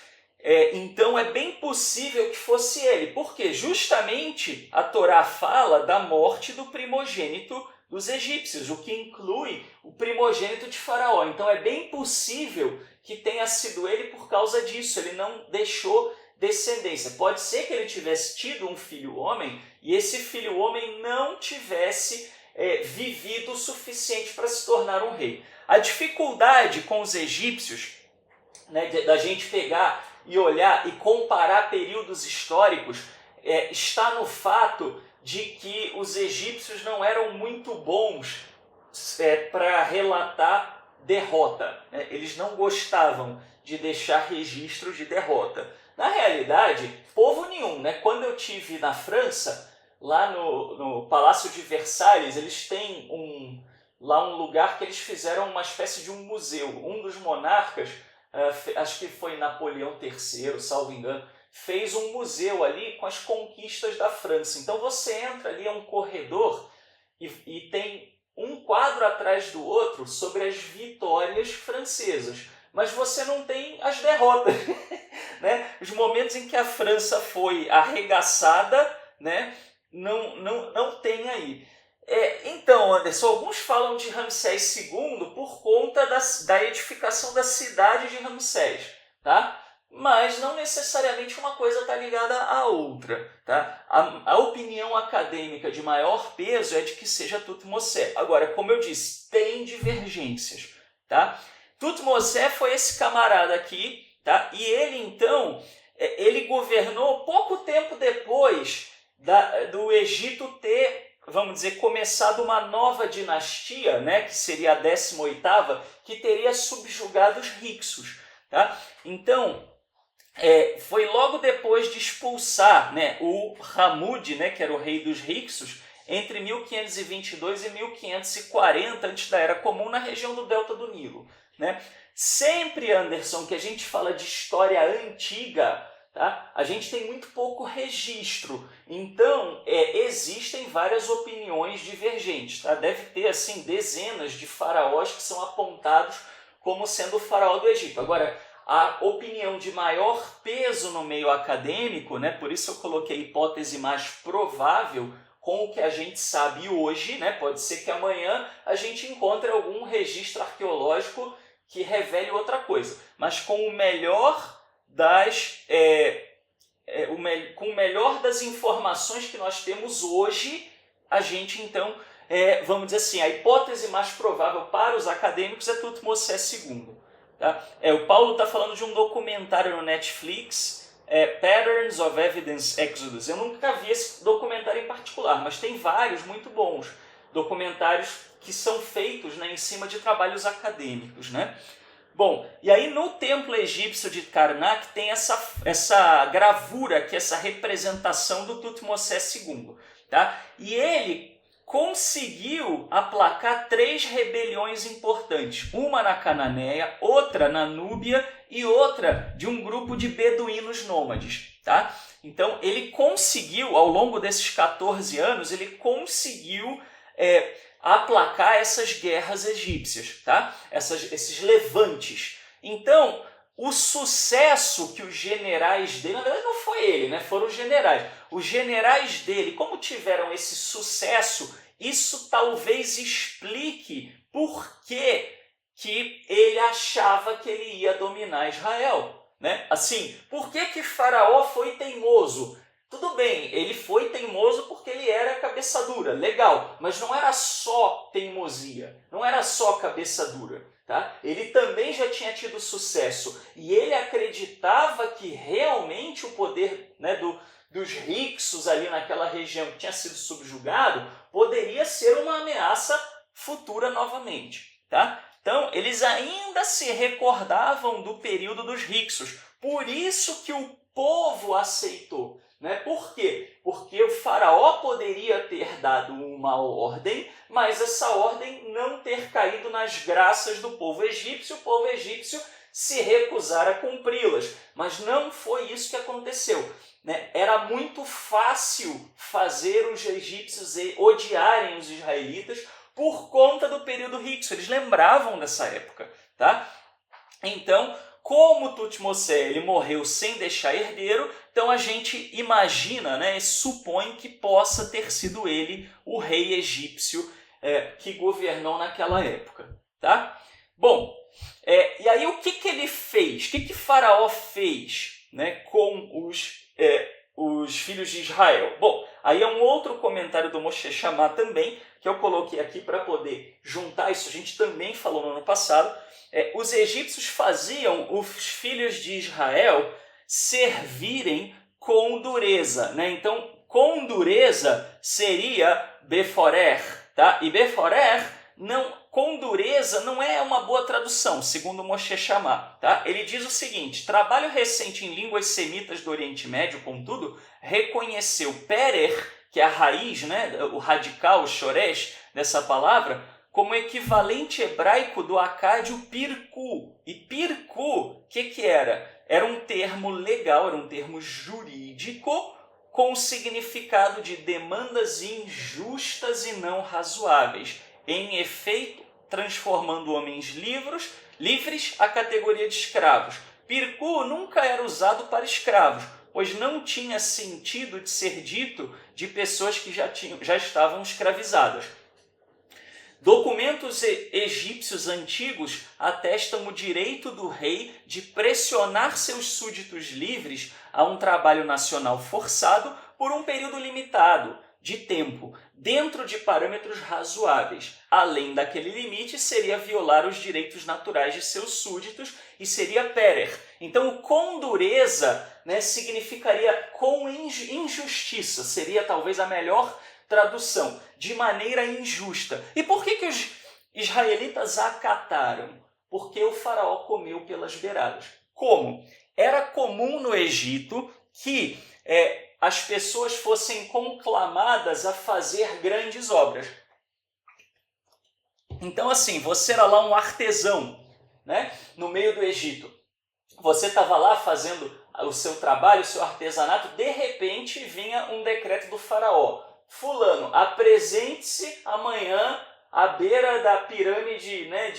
Speaker 1: Então é bem possível que fosse ele, porque justamente a Torá fala da morte do primogênito dos egípcios, o que inclui o primogênito de Faraó. Então é bem possível que tenha sido ele por causa disso, ele não deixou descendência. Pode ser que ele tivesse tido um filho homem e esse filho homem não tivesse vivido o suficiente para se tornar um rei. A dificuldade com os egípcios, né, da gente pegar e olhar e comparar períodos históricos, está no fato de que os egípcios não eram muito bons para relatar derrota. Né? Eles não gostavam de deixar registros de derrota. Na realidade, povo nenhum. Né? Quando eu estive na França, lá no Palácio de Versalhes, eles têm lá um lugar que eles fizeram uma espécie de um museu. Um dos monarcas, acho que foi Napoleão III, salvo engano, fez um museu ali com as conquistas da França. Então você entra ali, é um corredor, e tem um quadro atrás do outro sobre as vitórias francesas. Mas você não tem as derrotas. né, os momentos em que a França foi arregaçada, né, não tem aí. Então, Anderson, alguns falam de Ramsés II por conta da edificação da cidade de Ramsés, tá? Mas não necessariamente uma coisa está ligada à outra, tá? A opinião acadêmica de maior peso é de que seja Tutmosé. Agora, como eu disse, tem divergências, tá? Tutmosé foi esse camarada aqui, tá? E ele, então, ele governou pouco tempo depois do Egito ter, vamos dizer, começado uma nova dinastia, né, que seria a 18ª, que teria subjugado os Hyksos, tá? Então, foi logo depois de expulsar, né, o Hammud, né, que era o rei dos Hyksos, entre 1522 e 1540 antes da Era Comum, na região do Delta do Nilo, né? Sempre, Anderson, que a gente fala de história antiga, tá? A gente tem muito pouco registro, então existem várias opiniões divergentes, tá? Deve ter assim dezenas de faraós que são apontados como sendo o faraó do Egito. Agora, a opinião de maior peso no meio acadêmico, né? Por isso eu coloquei a hipótese mais provável com o que a gente sabe hoje, né? Pode ser que amanhã a gente encontre algum registro arqueológico que revele outra coisa, mas com o melhor com o melhor das informações que nós temos hoje, a gente então, vamos dizer assim, a hipótese mais provável para os acadêmicos é Tutmosés II. Tá? O Paulo está falando de um documentário no Netflix, Patterns of Evidence Exodus. Eu nunca vi esse documentário em particular, mas tem vários muito bons documentários que são feitos, né, em cima de trabalhos acadêmicos, né? Bom, e aí no templo egípcio de Karnak tem essa gravura, que é essa representação do Tutmosés II. Tá? E ele conseguiu aplacar 3 rebeliões importantes. Uma na Cananéia, outra na Núbia e outra de um grupo de beduínos nômades. Tá? Então ele conseguiu, ao longo desses 14 anos, ele conseguiu aplacar essas guerras egípcias, tá? Esses levantes. Então, o sucesso que os generais dele, na verdade não foi ele, né? Foram os generais. Os generais dele, como tiveram esse sucesso, isso talvez explique por que ele achava que ele ia dominar Israel, né? Assim, por que Faraó foi teimoso? Tudo bem, ele foi teimoso porque ele era cabeça dura, legal, mas não era só teimosia, não era só cabeça dura, tá? Ele também já tinha tido sucesso e ele acreditava que realmente o poder, né, dos Hyksos ali naquela região que tinha sido subjugado poderia ser uma ameaça futura novamente, tá? Então, eles ainda se recordavam do período dos Hyksos, por isso que o povo aceitou. Né? Por quê? Porque o faraó poderia ter dado uma ordem, mas essa ordem não ter caído nas graças do povo egípcio, o povo egípcio se recusar a cumpri-las. Mas não foi isso que aconteceu. Né? Era muito fácil fazer os egípcios odiarem os israelitas por conta do período Hyksos. Eles lembravam dessa época. Tá? Então, como Tutmosés ele morreu sem deixar herdeiro, então a gente imagina, né, supõe que possa ter sido ele o rei egípcio que governou naquela época. Tá? Bom, e aí o que ele fez? O que Faraó fez, né, com os filhos de Israel? Bom, aí é um outro comentário do Moshe Shammah também, que eu coloquei aqui para poder juntar isso, a gente também falou no ano passado. Os egípcios faziam os filhos de Israel servirem com dureza, né? Então, com dureza seria beforer, tá? E beforer, com dureza, não é uma boa tradução, segundo Moshe Shammah, tá? Ele diz o seguinte: trabalho recente em línguas semitas do Oriente Médio, contudo, reconheceu perer, que é a raiz, né? O radical, o shoresh dessa palavra, como equivalente hebraico do acádio pirku. E pirku, o que era? Era um termo legal, era um termo jurídico com o significado de demandas injustas e não razoáveis. Em efeito, transformando homens livres à categoria de escravos. Pircu nunca era usado para escravos, pois não tinha sentido de ser dito de pessoas que já estavam escravizadas. Documentos egípcios antigos atestam o direito do rei de pressionar seus súditos livres a um trabalho nacional forçado por um período limitado de tempo, dentro de parâmetros razoáveis. Além daquele limite, seria violar os direitos naturais de seus súditos e seria pérer. Então, com dureza, né, significaria com injustiça, seria talvez a melhor tradução, de maneira injusta. E por que os israelitas acataram? Porque o faraó comeu pelas beiradas. Como? Era comum no Egito que as pessoas fossem conclamadas a fazer grandes obras. Então, assim, você era lá um artesão, né, no meio do Egito. Você estava lá fazendo o seu trabalho, o seu artesanato, de repente vinha um decreto do faraó. Fulano, apresente-se amanhã à beira da pirâmide, né,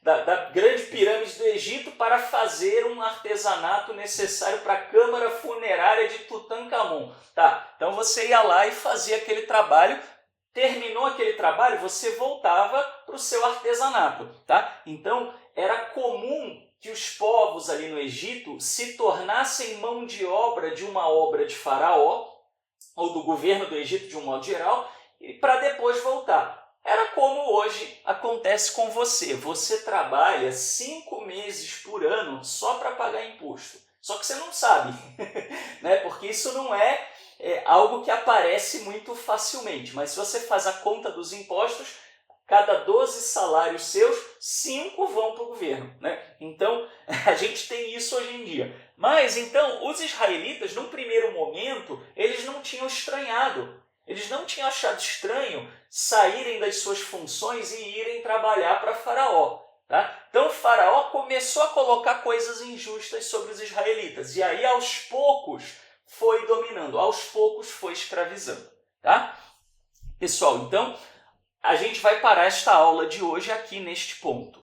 Speaker 1: da grande pirâmide do Egito para fazer um artesanato necessário para a câmara funerária de Tutankhamon. Tá, então você ia lá e fazia aquele trabalho, terminou aquele trabalho, você voltava para o seu artesanato. Tá? Então era comum que os povos ali no Egito se tornassem mão de obra de uma obra de faraó, ou do governo do Egito de um modo geral, para depois voltar. Era como hoje acontece com você. Você trabalha 5 meses por ano só para pagar imposto. Só que você não sabe, né? Porque isso não é algo que aparece muito facilmente. Mas se você faz a conta dos impostos, cada 12 salários seus, 5 vão para o governo, né? Então, a gente tem isso hoje em dia. Mas, então, os israelitas, num primeiro momento, eles não tinham estranhado. Eles não tinham achado estranho saírem das suas funções e irem trabalhar para Faraó. Tá? Então, Faraó começou a colocar coisas injustas sobre os israelitas. E aí, aos poucos, foi dominando. Aos poucos, foi escravizando. Tá? Pessoal, então, a gente vai parar esta aula de hoje aqui neste ponto.